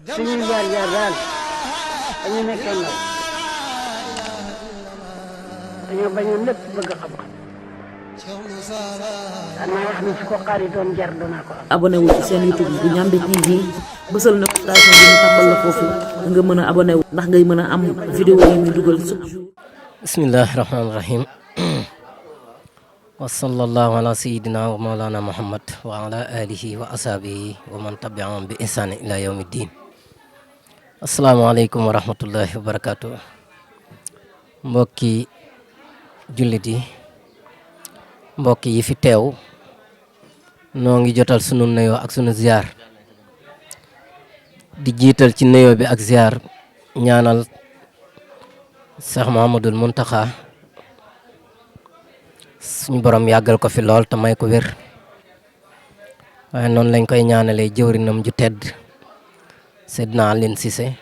suñuy jaar jaar daal dañu nekkee ndaw dañoo bañoon lépp bëgg xam-xam danaa wax ni su ko xaaritoon jar danaa ko am. abonné wu ci seen YouTube bu Ndiamé TV bësal na station bi ñu tàmbal la foofu nga mën a abonné wu ndax ngay mën a am vidéo yi ñu dugal chaque jour. bismillahi rahmaani rahim wa sallallahu ala sayidina wa maulana muhammad wa ala alihi wa ashabihi wa man tabi'ahum bi ihsani ila yawmi din. asalaamaaleykum wa rahmatullahi wa barakatuh. mbokki jullit yi mbokk yi fi teew noo ngi jotal sunu nuyoo ak sunu ziar di jiital ci nuyoo bi ak ziar ñaanal Cheikh Mouhamadoul Mountakha suñu borom yàggal ko fi lool te may ko wér waaye noonu lañ koy ñaanalee jëwrinam ju tedd Seydina Alioune Cissé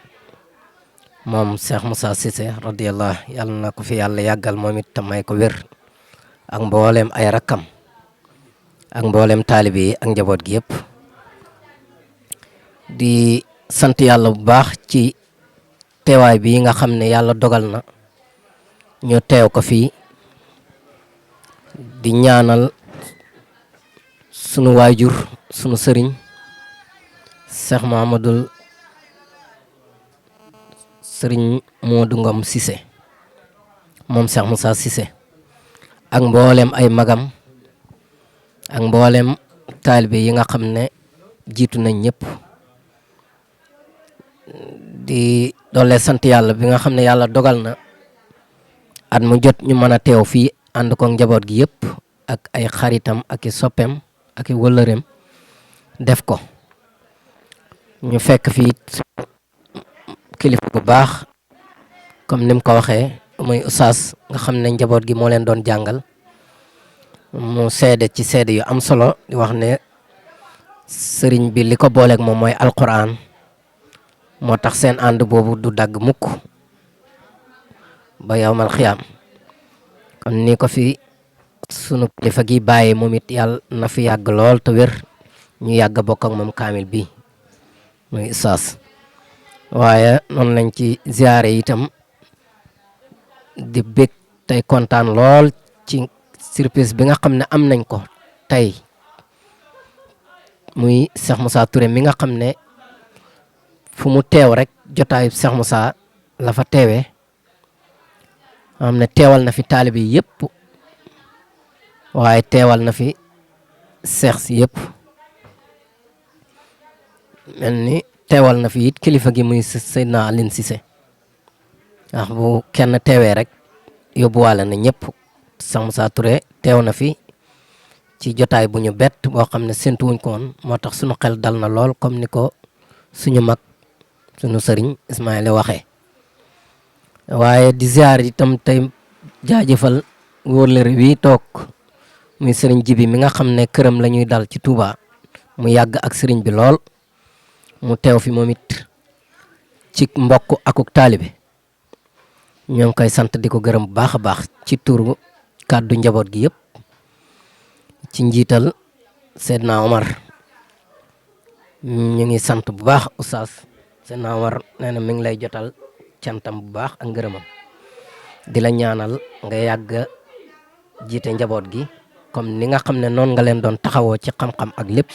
moom Cheikh Moussa Cissé radiyallahu yàlla na ko fi yàlla yàggal moom it te may ko wér ak mboolem ay rakkam ak mboolem taalibe yi ak njaboot gi yëpp di sant yàlla bu baax ci teewaay bi nga xam ne yàlla dogal na ñu teew ko fii di ñaanal sunu waajur sunu sëriñ Cheikh Mouhamadoul sëriñ Modou Ngom Cissé moom Cheikh Moussa Cissé ak mboolem ay magam ak mboolem taalibe yi nga xam ne jiitu nañ ñëpp di doole sant yàlla bi nga xam ne yàlla dogal na at mu jot ñu mën a teew fii ànd ko njaboot gi yëpp ak ay xaritam ak i soppeem ak i wëllëreem def ko ñu fekk fii kilifa bu baax comme ni mu ko waxee muy Oustaz nga xam ne njaboot gi moo leen doon jàngal mu seede ci seede yu am solo di wax ne sëriñ bi li ko booleeg moom mooy alquran moo tax seen ànd boobu du dagg mukk ba yawmal xiyaam kon ni ko fi sunu kilifa gi bàyyi moom it yàlla na fi yàgg lool te wér ñu yàgg a bokk ak moom kaamil bi muy Oustaz waaye noonu lañ ci ziyaare itam di bég tey kontaan lool ci surprise bi nga xam ne am nañ ko tey muy Cheikh Moussa Touré mi nga xam ne fu mu teew rek jotaayu Cheikh Moussa la fa teewee am ne teewal na fi taalibe yi yëpp waaye teewal na fi seex si yëpp mel ni teewal na fi it kilifa gi muy Seydina Alioune Cissé ndax bu kenn teewee rek yóbbuwaale na ñëpp Cheikh Moussa Touré teew na fi ci jotaay bu ñu bett boo xam ne séntu wuñ ko woon moo tax suñu xel dal na lool comme ni ko suñu mag suñu sëriñ Ismaïla waxee waaye di ziar itam tey jaajëfal wóorlëre wi toog muy sëriñ Jibi mi nga xam ne këram la ñuy dal ci Touba mu yàgg ak sëriñ bi lool mu teew fi moom it ci mbokk akuk taalibe ñoo ngi koy sant di ko gërëm bu baax a baax ci turu kàddu njaboot gi yëpp ci njiital Seydina Omar ñu ngi sant bu baax Oustaz Seydina Omar nee na mi ngi lay jotal cantam bu baax ak ngërëmam di la ñaanal nga yàgg jiite njaboot gi comme ni nga xam ne noonu nga leen doon taxawoo ci xam-xam ak lépp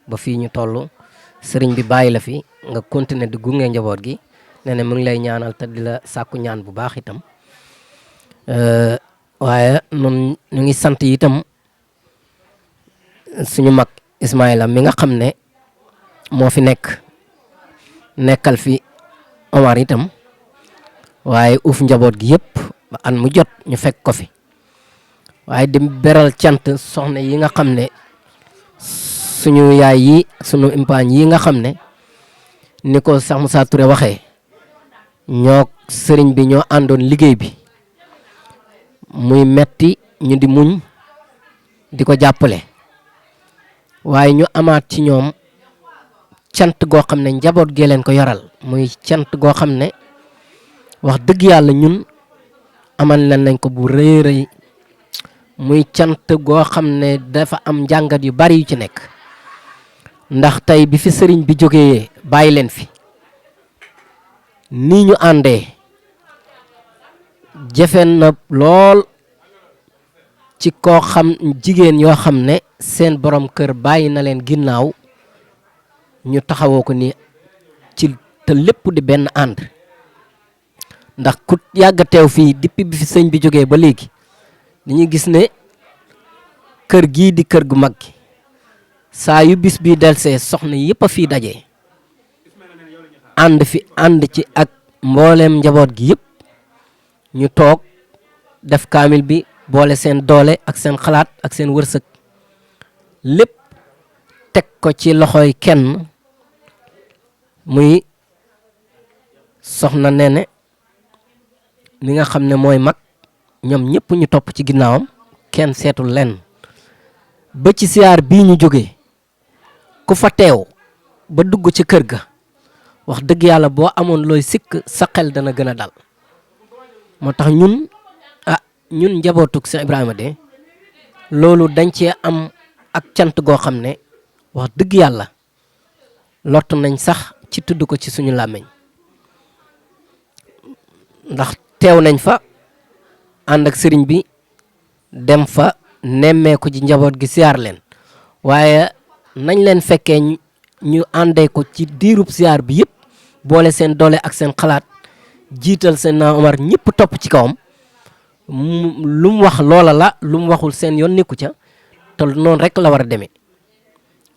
ba fii ñu toll sëriñ bi bàyyi la fi nga continuer di gunge njaboot gi nee na mu ngi lay ñaanal te di la sàkku ñaan bu baax itam waaye noonu ñu ngi sant itam suñu mag Ismaïla mi nga xam ne moo fi nekkal fi Omar itam waaye uuf njaboot gi yëpp ba an mu jot ñu fekk ko fi waaye di beral cant soxna yi nga xam ne suñu yaay yi suñu impaañ yi nga xam ne ni ko Cheikh Moussa Touré waxee ñoo sëriñ bi ñoo àndoon liggéey bi muy metti ñu di muñ di ko jàppale waaye ñu amaat ci ñoom cant goo xam ne njaboot gee leen ko yoral muy cant goo xam ne wax dëgg yàlla ñun amal leen nañ ko bu rëy rëy muy cant goo xam ne dafa am njàngat yu bari yu ci nekk ndax tey bi fi sëriñ bi jógee bàyyi leen fi nii ñu àndee jafe na lool ci koo xam jigéen yoo xam ne seen borom kër bàyyi na leen ginnaaw ñu taxawoo ko nii ci te lépp di benn ànd ndax ku yàgg a teew fii depuis bi fi sëñ bi jógee ba léegi dañuy gis ne kër gii di kër gu mag gi saa yu bis bi delsee soxna yëpp a fii daje ànd ci ak mbooleem njaboot gi yëpp ñu toog def kaamil bi boole seen doole ak seen xalaat ak seen wërsëg lépp teg ko ci loxoy kenn muy soxna Nene mi nga xam ne mooy mag ñoom ñëpp ñu topp ci ginnaawam kenn seetul lenn ba ci siyaar bii ñu jógee ku fa teew ba dugg ci kër ga wax dëgg yàlla boo amoon looy sikk sa xel dana gën a dal moo tax ñun njabootug Cheikh Ibrahima de loolu dañ cee am ak cant goo xam ne wax dëgg yàlla lott nañ sax ci tudd ko ci suñu làmmiñ ndax teew nañ fa ànd ak sëriñ bi dem fa nemmeeku ci njaboot gi siyaar leen waaye nañ leen fekkee ñu àndee ko ci diirub siyaar bi yëpp boole seen doole ak seen xalaat jiital seen naa Omar ñëpp topp ci kawam lu mu wax loola la lu mu waxul seen yoon nekku ca te noonu rek la war a demee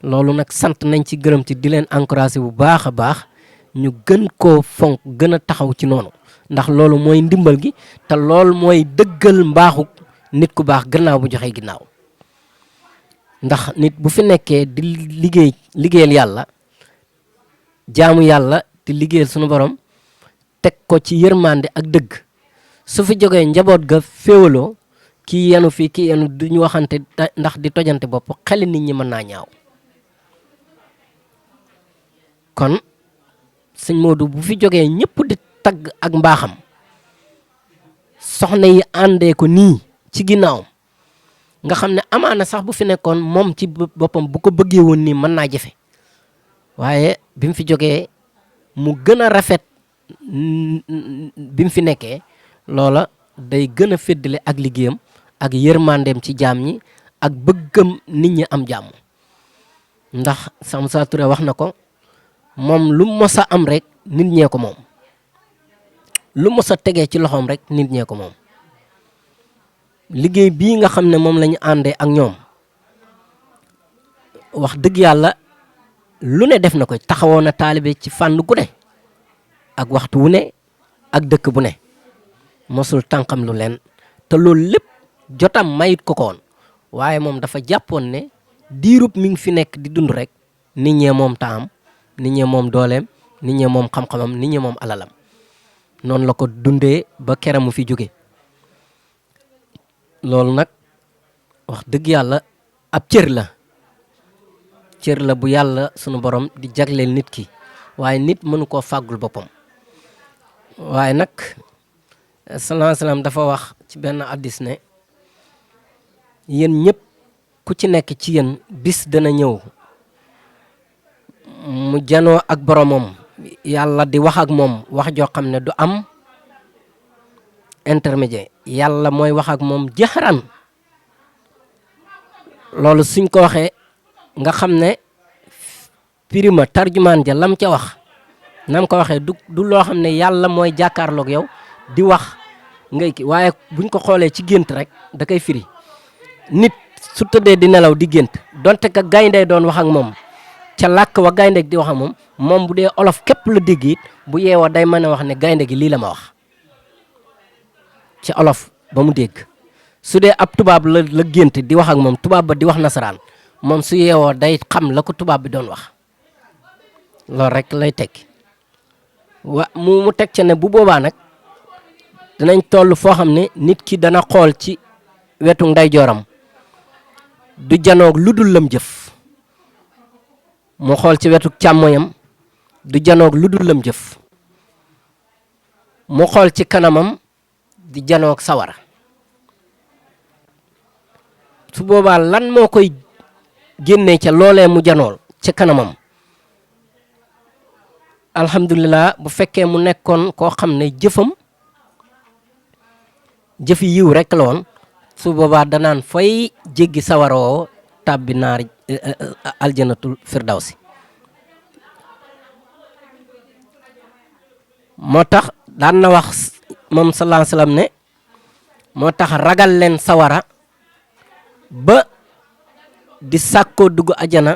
loolu nag sant nañ ci gërëm ci di leen encouragé bu baax a baax ñu gën koo fonk gën a taxaw ci noonu ndax loolu mooy ndimbal gi te loolu mooy dëggal mbaaxu nit ku baax gannaaw bu joxee ginnaaw ndax nit bu fi nekkee di liggéeyal yàlla jaamu yàlla di liggéeyal sunu borom teg ko ci yërmande ak dëgg su fi jógee njaboot ga féewaloo kii yenu fii kii yenu duñu waxante ndax di tojante bopp xeli nit ñi mën naa ñaaw kon sëñ Modou bu fi jógee ñëpp di tagg ak mbaaxam soxna yi àndee ko nii ci ginnaaw nga xam ne amaana sax bu fi nekkoon moom ci boppam bu ko bëggee woon nii mën naa jafe waaye bi mu fi jógee mu gën a rafet bi mu fi nekkee loola day gën a féddale ak liggéeyam ak yërmandeem ci jaam ñi ak bëggam nit ñi am jàmm ndax Sam Moussa Touré wax na ko moom lu mos a am rek nit ñee ko moom lu mos a tegee ci loxoom rek nit ñee ko moom liggéey bii nga xam ne moom la ñu àndee ak ñoom wax dëgg yàlla lu ne def na ko taxawoon na taalibe ci fànn gu ne ak waxtu wu ne ak dëkk bu ne mosul tànkam lu leen te loolu lépp jotam mayit ko koon waaye moom dafa jàppoon ne diirub mi ngi fi nekk di dund rek nit ñee moom taam nit ñee moom dooleem nit ñee moom xam-xamam nit ñee moom alalam noonu la ko dundee ba kera mu fi jóge loolu nag wax dëgg yàlla ab cër la bu yàlla sunu borom di jagleel nit ki waaye nit mënu koo fàggul boppam waaye nag sallallahu alayhi wasallam dafa wax ci benn hadiis ne yéen ñëpp ku ci nekk ci yéen bis dana ñëw mu janoo ak boromam yàlla di wax ak moom wax joo xam ne du am intermédiaire yàlla mooy wax ak moom jaxaran loolu suñ ko waxee nga xam ne pirima tarjumaan ja lam ca wax nam ko waxee du loo xam ne yàlla mooy jàkkaarloog yow di wax ngay ki waaye buñ ko xoolee ci gént rek da koy firi nit su tëddee di nelaw di gént donte ka gayndee doon wax ak moom ca làkk wa gaynde di wax ak moom bu dee olof képp la dégg it bu yeewoo day mën a wax ne gaynde gi lii la ma wax ci olof ba mu dégg su dee ab tubaab la gént di wax ak moom tubaab ba di wax nasaraan moom su yeewoo day xam la ko tubaab bi doon wax loolu rek lay teg mu teg ca ne bu boobaa nag dinañ toll foo xam ne nit ki dana xool ci wetu ndeyjooram du janoog lu dul lam jëf mu xool ci wetu càmmoñam du janoog lu dul lam jëf mu xool ci kanamam di janoog sawara su boobaa lan moo koy génnee ca loolee mu janool ca kanamam alhamdulilah bu fekkee mu nekkoon koo xam ne jëfi yiw rek la woon su boobaa danaan fay jéggi sawaroo tàbbi naar aljanatul firdawsi moo tax daan na wax moom sallallahu alayhi wasallam ne moo tax ragal leen sawara ba di sàkkoo dugg ajana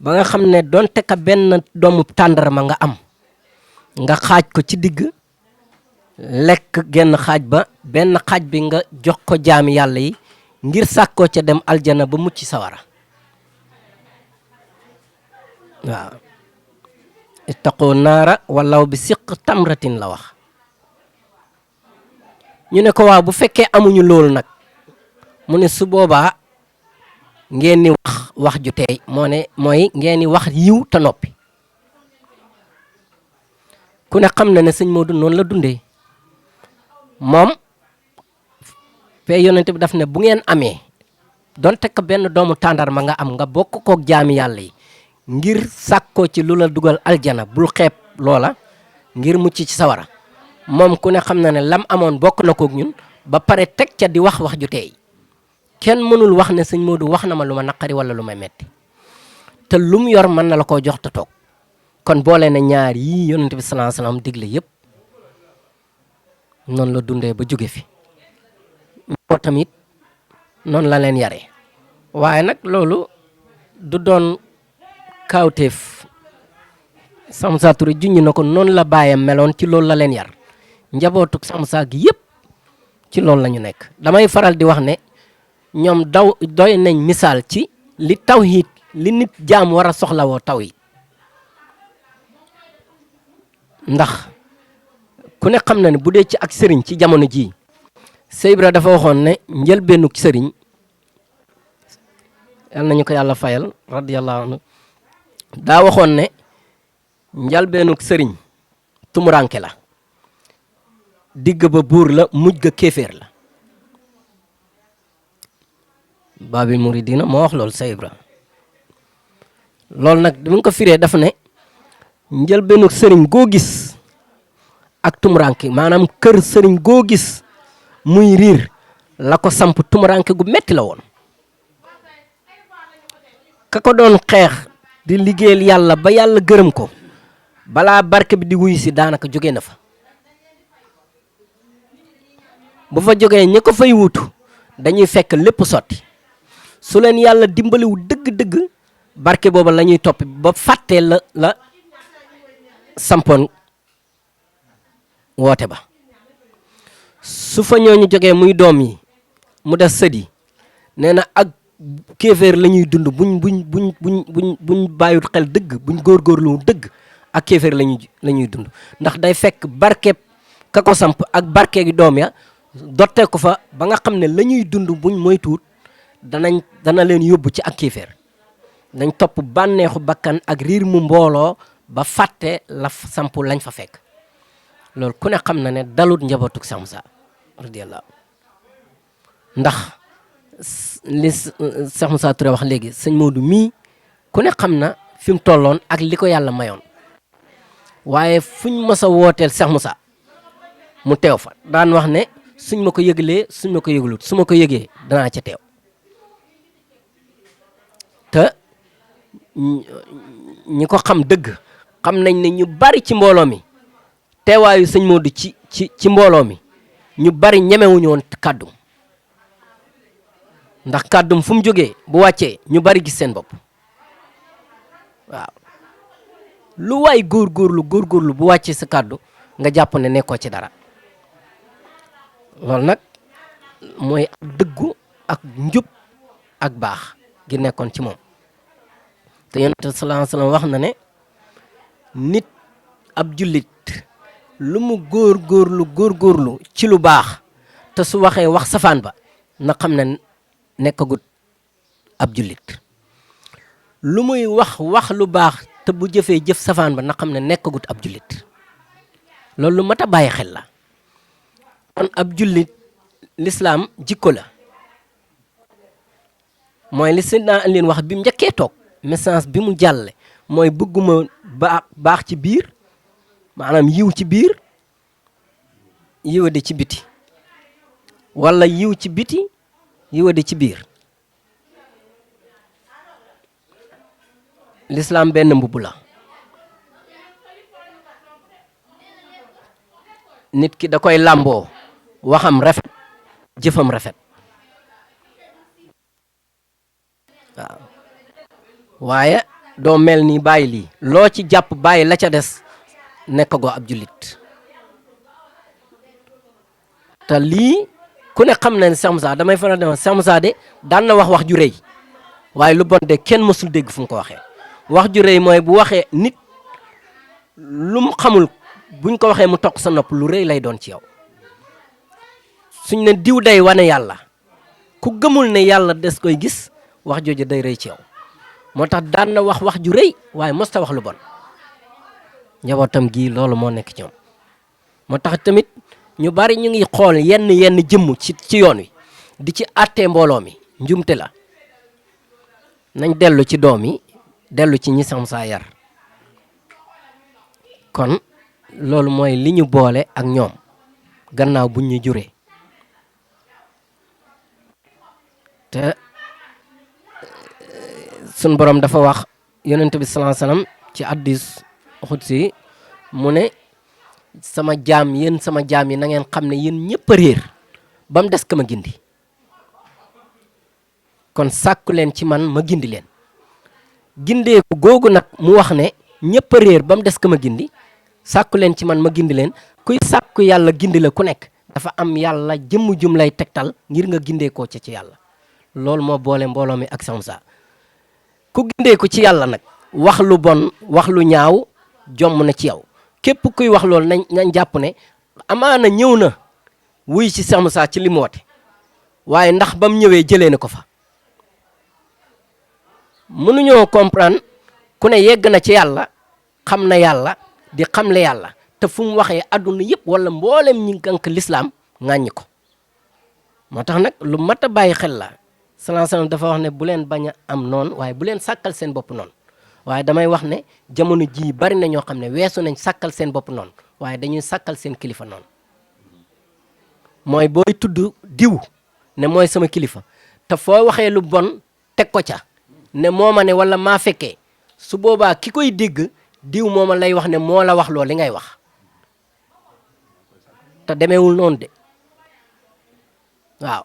ba nga xam ne donte ka benn doomu tàndarma nga am nga xaaj ko ci digg lekk genn xaaj ba benn xaaj bi nga jox ko jaami yàlla yi ngir sàkkoo ca dem aljana ba mucc sawara waaw ittaqoo naara walaw bi siq tamratin la wax ñu ne ko waaw bu fekkee amuñu loolu nag mu ne su boobaa ngeen ni wax ju teey mooy ngeen ni wax yiw te noppi ku ne xam na ne sëñ Modou noonu la dundee moom fee yonent bi daf ne bu ngeen amee donte ko benn doomu tàndarma nga am nga bokk kook jaami yàlla yi ngir sàkkoo ci lu la dugal aljana bul xeeb loola ngir mucc ci sawara moom ku ne xam na ne lam amoon bokk na kook ñun ba pare teg ca di wax ju teey kenn mënul wax ne sëñ Modou wax na ma lu ma naqari wala lu may metti te lu mu yor mën na la koo jox te toog kon boole na ñaar yii yonent bi sallallahu alayhi wasallam digle yépp noonu la dundee ba jóge fi moo tamit noonu la leen yare waaye nag loolu du doon kaawteef Cheikh Moussa Touré junñ na ko noonu la bàyyam meloon ci loolu la leen yar njabootu Cheikh Moussa gi yépp ci loolu la ñu nekk damay faral di wax ne ñoom doy nañ misaal ci li tawhid li nit jaam war a soxlawoo tawhid ndax ku ne xam na ne bu dee ci ak sëriñ ci jamono jii Sey Ibra dafa waxoon ne njëlbeenu sëriñ yal nañu ko yàlla fayal radiyallahu anhu daa waxoon ne njëlbeenu sëriñ tumuranke la digg ba buur la mujj ga kéeféer la Babil Mouridina moo wax loolu Sey Ibra loolu nag di mu ko firee dafa ne njëlbeenu sëriñ goo gis ak tumuranke maanaam kër sëriñ goo gis muy riir la ko samp tumuranke gu metti la woon ka ko doon xeex di liggéeyal yàlla ba yàlla gërëm ko balaa barke bi di wuyu si daanaka jóge na fa bu fa jógee ñi ko fay wutu dañuy fekk lépp sotti su leen yàlla dimbaliwu dëgg-dëgg barke booba la ñuy topp ba fàttee la sampoon woote ba su fa ñooñu jógee muy doom yi mu des sët yi nee na ak kéeféer la ñuy dund buñ bàyyut xel dëgg buñ góorgóorlu dëgg ak kéeféer la ñuy dund ndax day fekk barke ka ko samp ak barke gi doom ya dottee ko fa ba nga xam ne la ñuy dund buñ moytuwut dana leen yóbbu ci ak kéeféer dañ topp bànneexu bakkan ak riir mu mbooloo ba fàtte la samp lañ fa fekk loolu ku ne xam na ne dalut njabootuk Cheikh Moussa radiyallahu ndax li Cheikh Moussa Touré wax léegi sëñ Modou mii ku ne xam na fi mu tolloon ak li ko yàlla mayoon waaye fuñ mës a wooteel Cheikh Moussa mu teew fa daan wax ne suñ ma ko yëgalee suñ ma ko yëgalut su ma ko yëgee danaa ca teew te ñi ko xam dëgg xam nañ ne ñu bari ci mbooloo mi teewaayu sëñ Modou ci mbooloo mi ñu bari ñemewuñu woon kàddum ndax kàddum fu mu jógee bu wàccee ñu bari gis seen bopp waaw lu waay góorgóorlu bu wàccee sa kàddu nga jàpp ne nekkoo ci dara loolu nag mooy dëggu ak njub ak baax gi nekkoon ci moom te yonent sallallahu alayhi wasallam wax na ne nit ab jullit lu mu góorgóorlu ci lu baax te su waxee wax safaan ba na xam ne nekkagut ab jullit lu muy wax lu baax te bu jëfee jëf safaan ba na xam ne nekkagut ab jullit loolu lu mat a bàyyi xel la kon ab jullit lislaam jikko la mooy li Seydina Alioune wax bi mu njëkkee toog message bi mu jàlle mooy bëgguma baax ci biir maanaam yiw ci biir yiwadi ci biti wala yiw ci biti yiwadi ci biir. lislaam benn mbubb la. nit ki da koy làmboo waxam rafet jëfam rafet waaw waaye doo mel ni bàyyi lii loo ci jàpp bàyyi la ca des nekk goo ab jullit te lii ku ne xam na ne Cheikh Moussa damay faral di wax Cheikh Moussa de daan na wax ju rëy waaye lu bon de kenn mësul dégg fu mu ko waxee wax ju rëy mooy bu waxee nit lu mu xamul buñ ko waxee mu toq sa nopp lu rëy lay doon ci yow suñ ne diw day wane yàlla ku gëmul ne yàlla des koy gis wax jooju day rëy ci yow moo tax daan na wax ju rëy waaye mos ta wax lu bon njabootam gii loolu moo nekk ci ñoom moo tax tamit ñu bari ñu ngi xool yenn jëmm ci yoon wi di ci àttee mbooloo mi njumte la nañ dellu ci doom yi dellu ci ñi sam saa yar kon loolu mooy li ñu boole ak ñoom gannaaw buñ ñu juree te sun borom dafa wax yonent bi sallallahu alayhi wasallam ci hadiis xudsi mu ne sama jaam yéen sama jaam yi na ngeen xam ne yéen ñëpp a réer ba mu des ka ma gindi kon sàkku leen ci man ma gindi leen gindeeku googu nag mu wax ne ñëpp a réer ba mu des ka ma gindi sàkku leen ci man ma gindi leen kuy sàkku yàlla gindi la ku nekk dafa am yàlla jëmm jum lay tegtal ngir nga gindeekoo ci yàlla loolu moo boole mbooloo mi ak Cheikh Moussa ku gindeeku ci yàlla nag wax lu bon wax lu ñaaw jomm na ci yow képp kuy wax loolu nañ jàpp ne amaana ñëw na wuy ci Cheikh Moussa ci li mu woote waaye ndax ba mu ñëwee jëlee na ko fa mënuñoo comprendre ku ne yegg na ci yàlla xam na yàlla di xamle yàlla te fu mu waxee adduna yëpp wala mboolem ñi gànk lislaam ŋàññi ko moo tax nag lu mat a bàyyi xel la sallallahu alayhi wasallam dafa wax ne bu leen bañ a am noonu waaye bu leen sàkkal seen bopp noonu waaye damay wax ne jamono jii bari na ñoo xam ne weesu nañ sàkkal seen bopp noonu waaye dañuy sàkkal seen kilifa noonu mooy booy tudd diw ne mooy sama kilifa te foo waxee lu bon teg ko ca ne moo ma ne wala maa fekkee su boobaa ki koy dégg diw mooma lay wax ne moo la wax loolu li ngay wax te demeewul noonu de waaw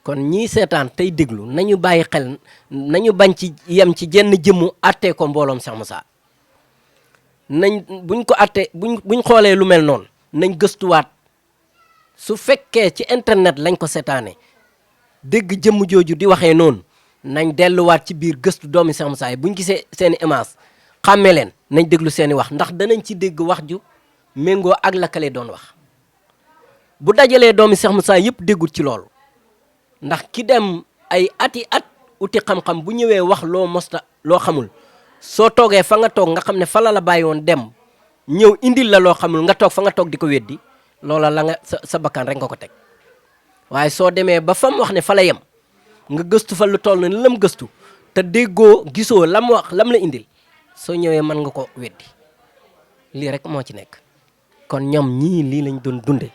kon ñii seetaan tey déglu nañu bàyyi xel nañu bañ ci yem ci jenn jëmmu attee ko mbooloom Cheikh Moussa nañ buñ ko attee buñ xoolee lu mel noonu nañ gëstuwaat su fekkee ci internet lañ ko seetaane dégg jëmm jooju di waxee noonu nañ delluwaat ci biir gëstu doomi Cheikh Moussa yi buñ gisee seeni image xàmmee leen nañ déglu seeni wax ndax danañ ci dégg wax ju méngoo ak la kale doon wax bu dajalee doomi Cheikh Moussa yëpp déggut ci loolu ndax ki dem ay ati at uti xam-xam bu ñëwee wax loo mosta loo xamul soo toogee fa nga toog nga xam ne fa la bàyyi woon dem ñëw indil la loo xamul nga toog fa nga toog di ko weddi loola la nga sa bakkan rek nga ko teg waaye soo demee ba fa mu wax ne fa la yem nga gëstu fa lu toll ne lam gëstu te déggoo gisoo lam wax lam la indil soo ñëwee mën nga ko weddi lii rek moo ci nekk kon ñoom ñii lii lañ doon dunde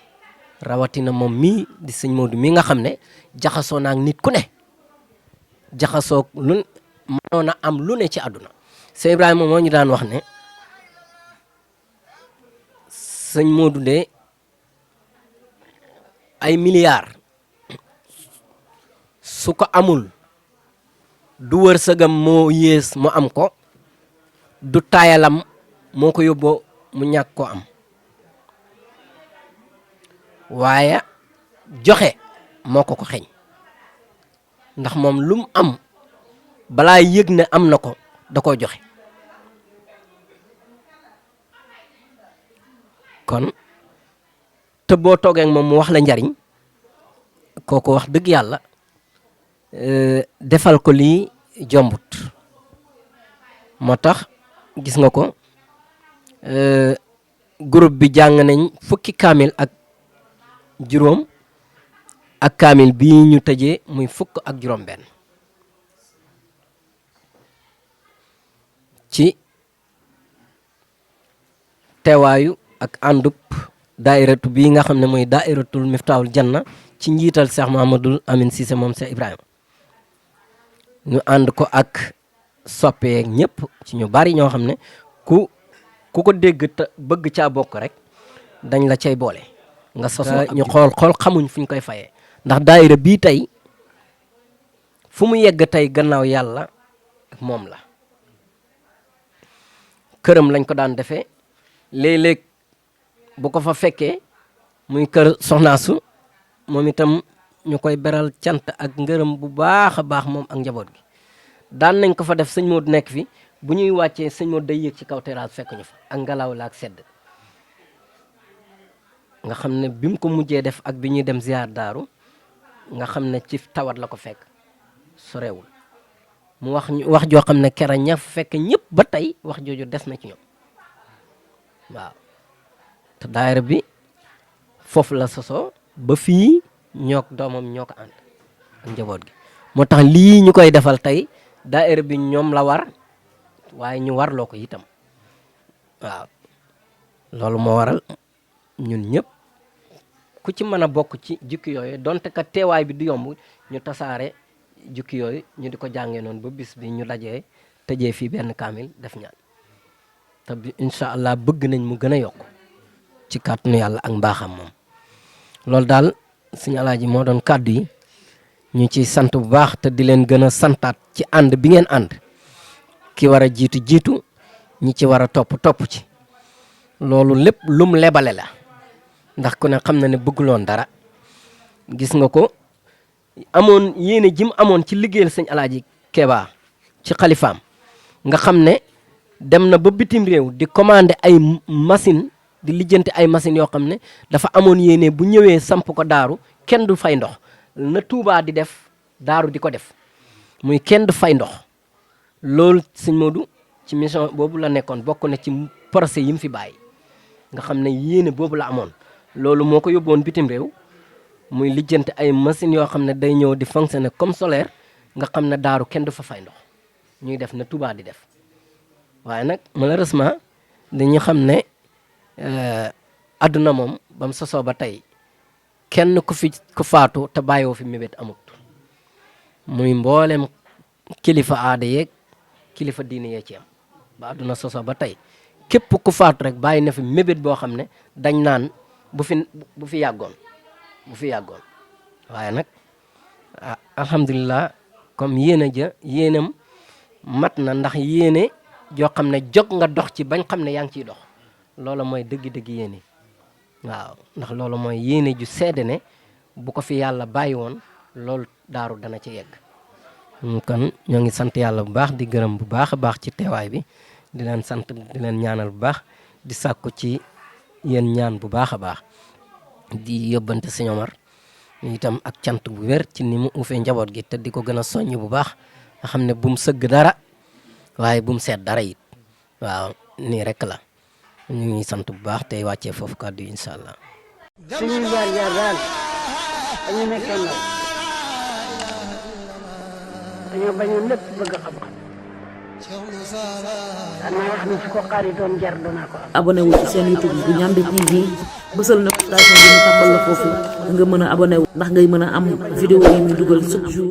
rawatina moom mii di sëñ Modou mi nga xam ne jaxasoo naag nit ku ne jaxasoo lu mënoon a am lu ne ci àdduna sëñ Ibrahima moo ñu daan wax ne sëñ Modou de ay milliards su ko amul du wërsëgam moo yées mu am ko du taayalam moo ko yóbboo mu ñàkk ko am waaye joxe moo ko xeñ ndax moom lu mu am balaa yëg ne am na ko da koo joxe kon te boo toogee ak moom mu wax la njariñ kooku wax dëgg yàlla defal ko lii jombut moo tax gis nga ko groupe bi jàng nañ fukki kaamil ak juróom ak kaamil bii ñu tëjee muy fukk ak juróom benn ci teewaayu ak àndub daairatu bii nga xam ne mooy daairatul Miftaahul Janna ci njiital Cheikh Mouhamadoul Amine Cissé moom Cheikh Ibrahima ñu ànd ko ak soppeek ñëpp ci ñu bari ñoo xam ne ku ko dégg te bëgg caa bokk rek dañ la cay boole nga sosoo ñu xool xamuñ fu ñu koy fayee ndax daayira bii tey fu mu yegg tey gannaaw yàlla moom la këram lañ ko daan defee léeg-léeg bu ko fa fekkee muy kër soxnaasu moom itam ñu koy beral cant ak ngërëm bu baax a baax moom ak njaboot gi daan nañ ko fa def sëñ Modou nekk fi bu ñuy wàccee sëñ Modou day yéeg ci kaw terrasse fekk ñu fa ak ngelaw la ak sedd nga xam ne bi mu ko mujjee def ak bi ñuy dem ziar daaru nga xam ne ci tawat la ko fekk sorewul mu wax joo xam ne kera ña fekk ñëpp ba tey wax jooju des na ci ñoom waaw te daayira bi foofu la sosoo ba fii ñoo doomam ñoo ko ànd ak njaboot gi moo tax lii ñu koy defal tey daayira bi ñoom la war waaye ñu warloo ko itam waaw loolu moo waral ñun ñëpp ku ci mën a bokk ci jukki yooyu donte ka teewaay bi du yomb ñu tasaare jukki yooyu ñu di ko jàngee noonu ba bis bi ñu dajee tëjee fii benn kaamil def ñaan te bi incha allah bëgg nañ mu gën a yokk ci kàttanu yàlla ak mbaaxam moom loolu daal suñu alaaji moo doon kàddu yi ñu ciy sant bu baax te di leen gën a santaat ci ànd bi ngeen ànd ki war a jiitu ñi ci war a topp ci loolu lépp lum lebale la ndax ku ne xam na ne bëgguloon dara gis nga ko amoon yéene jim amoon ci liggéeyal sëñ alaaji Keba ci xalifaam nga xam ne dem na ba bitim réew di commander ay machine di lijjanti ay machines yoo xam ne dafa amoon yéene bu ñëwee samp ko daaru kenn du fay ndox na Touba di def daaru di ko def muy kenn du fay ndox loolu sëñ Modou ci mission boobu la nekkoon bokk na ci procès yi mu fi bàyyi nga xam ne yéene boobu la amoon loolu moo ko yóbboon bitim réew muy lijjanti ay machines yoo xam ne day ñëw di fonctionner comme solaire nga xam ne daaru kenn du fa fay ndox ñuy def na Touba di def waaye nag malheureusement dañu xam ne àdduna moom ba mu sosoo ba tey kenn ku faatu te bàyyoo fi mébét amut muy mboolem kilifa aada yeeg kilifa diine yee ci am ba àdduna sosoo ba tey képp ku faatu rek bàyyi na fi mébét boo xam ne dañ naan bu fi yàggoon waaye nag alhamdulilah comme yéenam mat na ndax yéene joo xam ne jog nga dox ci bañ xam ne yaa ngi ciy dox loola mooy dëgg-dëgg yéene waaw ndax loolu mooy yéene ju seede ne bu ko fi yàlla bàyyi woon loolu daaru dana ci yegg kon ñoo ngi sant yàlla bu baax di gërëm bu baax a baax ci teewaay bi di leen sant di leen ñaanal bu baax di sàkku ci yéen ñaan bu baax a baax di yóbbante Sëñ Omar itam ak cant bu wér ci ni mu uufee njaboot gi te di ko gën a soññ bu baax nga xam ne bu mu sëgg dara waaye bu mu seet dara it waaw nii rek la ñu ngi sant bu baax tey wàccee foofu kàddu yi incha allah. suñuy jaar-jaar daal dañu nekkee ndaw dañoo bañoon lépp bëgg xam-xam danaa wax ni su ko xaaritoon jar danaa ko am. abonné wu ci seen YouTube bu Ndiamé TV bësal notification bi ñu tàmbal la foofu nga mën a abonné wu ndax ngay mën a am vidéo yi muy dugal chaque jour.